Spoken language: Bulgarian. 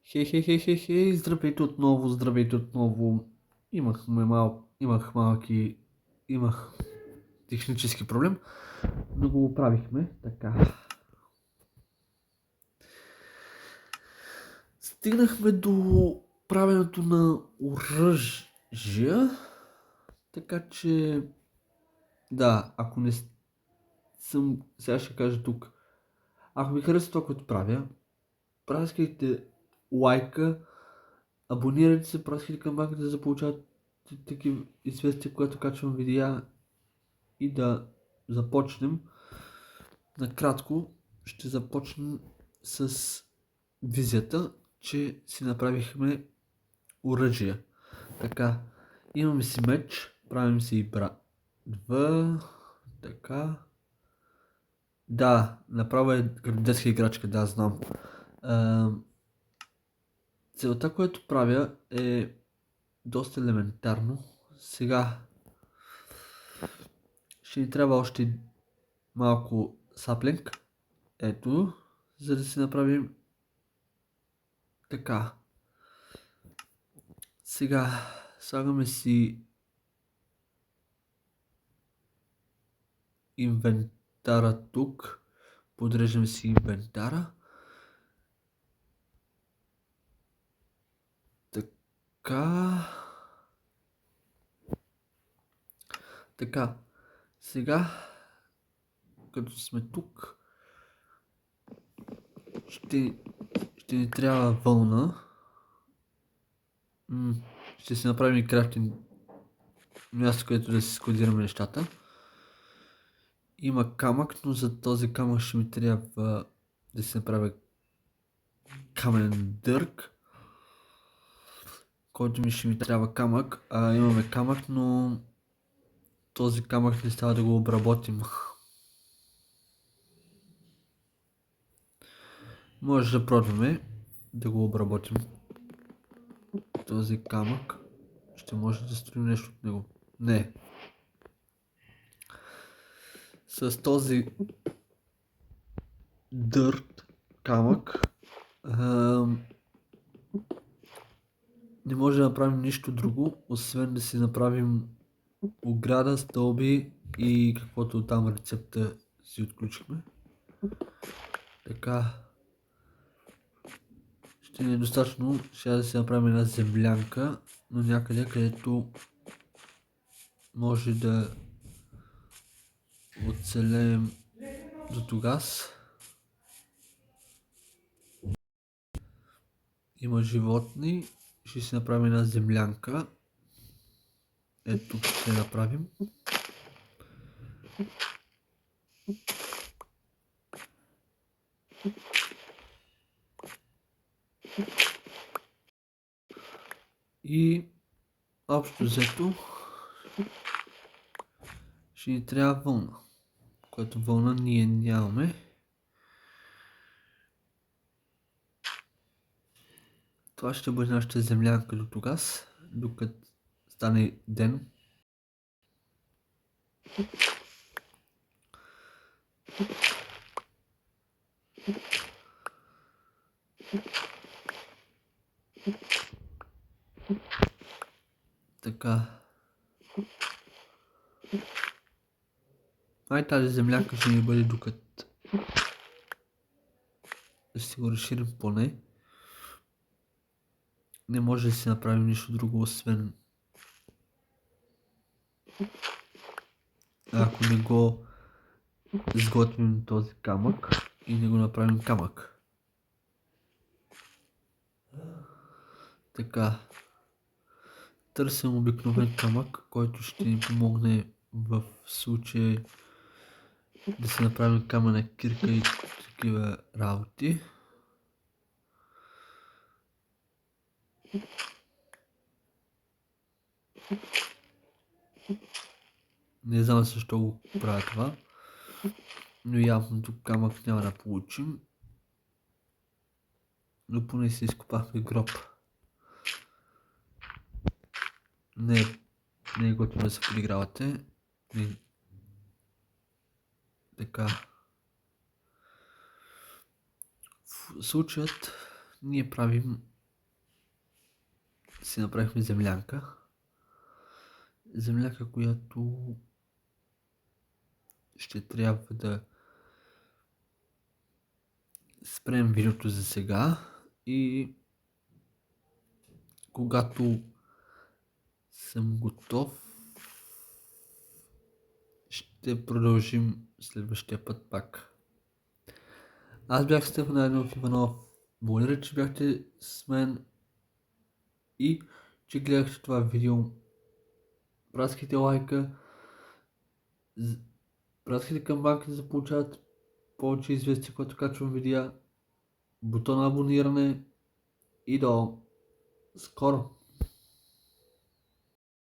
Хей, здравейте отново. Имах технически проблем, но го оправихме, така. Стигнахме до правенето на оръжия, така че, да, ако не съм, сега ще кажа тук, ако ви харесва това, което правя, праскайте лайка, абонирайте се, праскайте камбанката, за да получават такива известия, когато качвам видеа и да започнем. Накратко ще започнем с визията, че си направихме оръжие. Така, имаме си меч, правим си и брадва, така. Да, направо е като детска играчка, да, знам. Целта, което правя е доста елементарно. Сега ще ни трябва още малко саплинг. Ето, за да си направим така. Сега слагаме си инвентара тук. Подреждаме си инвентара. Така. Така. Сега, като сме тук, ще ни трябва вълна. Ще си направим и крафтинг място, където да си складираме нещата. Има камък, но за този камък ще ми трябва да си направя каменен дърг, който ще ми трябва камък. Имаме камък, но този камък не става да го обработим. Може да пробваме да го обработим. Този камък ще може да строим нещо от него. Не. С този дърт камък не може да направим нищо друго, освен да си направим ограда, стълби и каквото там рецепта си отключихме. Така. Ще ни е достатъчно. Сега да си направим една землянка, но някъде, където може да оцелеем до тогас. Има животни. Ще си направим една землянка. Ето тук ще направим. И общо взето ще ни трябва вълна, която вълна ние нямаме. Това ще бъде нашата землянка до тогас, докато стане ден. Така. Тази землянка ще ни бъде докато да си го разширим поне. Не може да си направим нищо друго, освен ако не го изготвим този камък и не го направим камък. Така. Търсим обикновен камък, който ще ни помогне в случай да си направим камъна кирка и такива работи. Не знам защо го правя това, но явно тук камък няма да получим. Но поне си изкопахме гроб. Не е готино да се подигравате. Така. В случаят ние правим си направихме землянка. Землянка, която ще трябва да спрем видеото за сега и когато съм готов, ще продължим следващия път пак. Аз бях Стефан Найденов Иванов. Благодаря, че бяхте с мен и че гледахте това видео. Праскайте лайка, праскайте камбанката за да получават повече известия, когато качвам видеа, бутона абониране и до скоро!